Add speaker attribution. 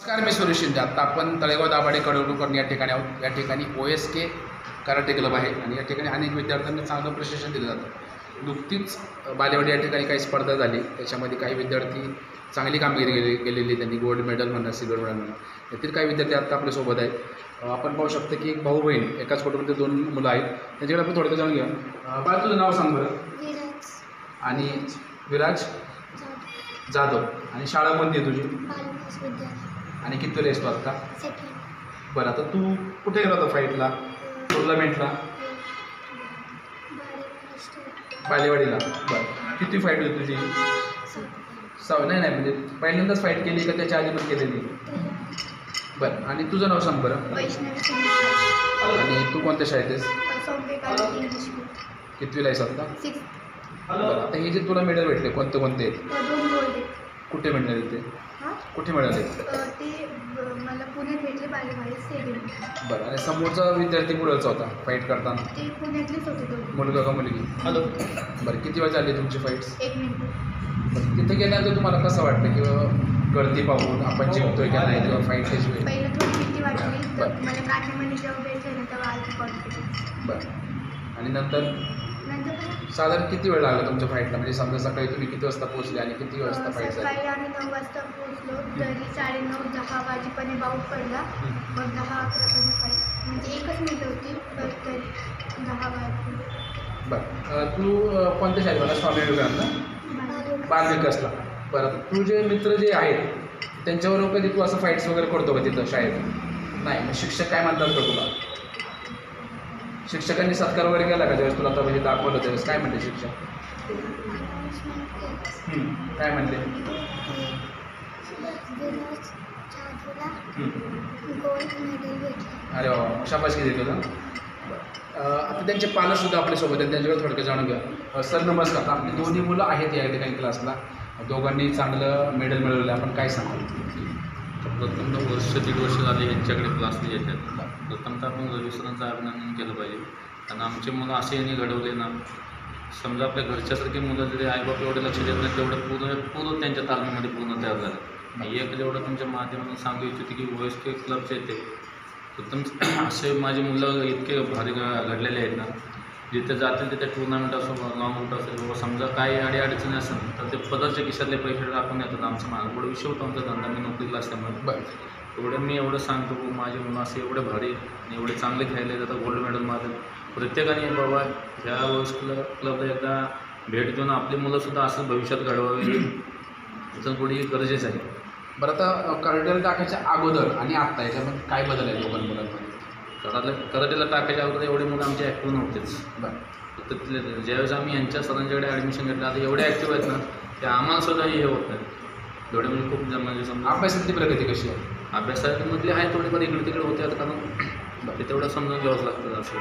Speaker 1: नमस्कार, मी सुरेश शिंदे. आत्ता आपण तळेगाव दाभाडे कडवणूकर या ठिकाणी आहोत. या ठिकाणी OSK कराटे क्लब आहे आणि या ठिकाणी अनेक विद्यार्थ्यांना चांगलं प्रशिक्षण दिलं जातं. नुकतीच बालेवाडी या ठिकाणी काही स्पर्धा झाली, त्याच्यामध्ये काही विद्यार्थी चांगली कामगिरी केलेली, त्यांनी गोल्ड मेडल म्हणा, सिल्वर मेडल म्हणा. यातील काही विद्यार्थी आत्ता आपल्यासोबत आहेत. आपण पाहू शकतो की एक भाऊ बहीण, एकाच कुटुंबातील 2 मुलं आहेत. त्यांच्याकडे आपण थोडक्यात जाणून घेऊया. बाळा, तुझं नाव सांग बरं. आणि विराज जाधव. आणि शाळा कोणती आहे तुझी? आणि किती वेळेस तू आत्ता? बरं, आता तू कुठे गेला होता फाईटला, टुर्नामेंटला? बालेवाडीला. बरं, किती फाईट होती तुझी? 6. नाही म्हणजे पहिल्यांदाच फाईट केली का त्याच्या आधी पण केलेली? बरं, आणि तुझं नाव सांग बरं. आणि तू कोणत्या शाळेत आहेस? कितवीला आहेस आत्ता? बरं, आता हे जे तुला मेडल भेटले कोणते कोणते आहेत? कुठे मिळणार ते? कुठे मिळाले?
Speaker 2: ते मला पुण्यात भेटले, बालेवाडी स्टेडियम.
Speaker 1: बरं, आणि समोरचा विद्यार्थी कुठचा होता फाईट करताना?
Speaker 2: ते पुण्यातलेच होते दोघे.
Speaker 1: मुलगा का मुलगी?
Speaker 2: हॅलो.
Speaker 1: बरं, किती वेळ चालली तुमची फाईट्स?
Speaker 2: 1 मिनिट.
Speaker 1: बरं, तिथे गेल्यानंतर तुम्हाला कसं वाटतं किंवा गर्दी पाहून आपण जिंकतोय का नाही किंवा फाईट कशी होईल?
Speaker 2: पहिलं थोडी भीती वाटली, तर मला काठीमध्ये जेव्हा भेटले ना तेव्हा आलती कॉन्फिडन्स.
Speaker 1: बरं, आणि नंतर साधारण किती वेळ लागला तुमच्या फाईटला? म्हणजे समजा सकाळी तुम्ही किती वाजता पोहोचले आणि किती वाजता फाईट झाली?
Speaker 2: सकाळी आम्ही 9 वाजता पोहोचलो, तरी 9:30-10 वाजेपर्यंत बाऊट पडला. मग 10-11 फाईट, म्हणजे 1च मिनिट होती, तरी 10 वाजले.
Speaker 1: बरं, तू कोणत्या शाळेत? स्वामी विवेकानंद बाल विकासला. बरं, तू जे मित्र जे आहेत त्यांच्याबरोबर कधी तू असं फाईट्स वगैरे करतो का तिथं शाळेत? नाही. मग शिक्षक काय म्हणतात का तुला? शिक्षकांनी सत्कार वगैरे केला का ज्यावेळेस तुला आता म्हणजे दाखवलं त्यावेळेस? काय म्हणते शिक्षक? काय म्हणते? अरे वा, शाबासकी देतो ना. आता त्यांचे पालकसुद्धा आपल्यासोबत आहेत, त्यांच्याकडे थोडक्यात जाणून घ्या. सर नमस्कार. आपली दोन्ही मुलं आहेत या ठिकाणी क्लासला, दोघांनी चांगलं मेडल मिळवलं, आपण काय सांगाल?
Speaker 3: प्रथमतः 1-1.5 वर्ष झाले यांच्याकडे क्लासला येतात. प्रथमतः आपण रवी सरांचं अभिनंदन केलं पाहिजे. कारण आमचे मुलं असे यांनी घडवले ना, समजा आपल्या घरच्यासारखी मुलं जरी आईबाप एवढे लक्ष देत नाही तेवढं पूर्ण त्यांच्या तालमीमध्ये पूर्ण तयार झालं. एक जेवढं तुमच्या माध्यमातून सांगू इच्छितो की OSK क्लबचे येते प्रथम असे माझे मुलं इतके भारी घडलेले आहेत ना, जिथे जातील तिथे टुर्नामेंट असो, ग्राउंड असेल, बाबा समजा काही अडीअडचणी असेल तर ते पदाच्या खिशातले पैसे टाकून येतात. आमचं माझं पुढे विषय होता आमचा धंदा, मी नोकरीला असल्यामुळे. बरं, मी एवढं सांगतो की माझे मुलं असे एवढे भारी आणि एवढे चांगले खेळले जातात, गोल्ड मेडल मारतात. प्रत्येकाने बाबा ह्या OSK क्लबला एकदा भेट देऊन आपली मुलंसुद्धा असं भविष्यात घडवावे याचं थोडी गरजेचं आहे.
Speaker 1: बरं, आता कराटेला टाकायच्या अगोदर आणि आत्ता याच्यामध्ये काय बदल आहे दोघां मुलांमध्ये?
Speaker 3: कराटेला टाकायच्या अगोदर एवढे मुलं आमचे ॲक्टिव्ह नव्हतेच.
Speaker 1: बरं,
Speaker 3: तर ज्यावेळेस आम्ही यांच्या सरांच्याकडे ॲडमिशन घेतलं, आता एवढे ॲक्टिव्ह आहेत ना, ते आम्हालासुद्धा हे होत नाही. एवढे म्हणजे खूप म्हणजे समजा
Speaker 1: अभ्यासातली प्रगती कशी आहे?
Speaker 3: अभ्यासामधली आहे थोडीफार इकडे तिकडे होते, आता कारण ते तेवढं समजून घ्यावंच लागतं असं.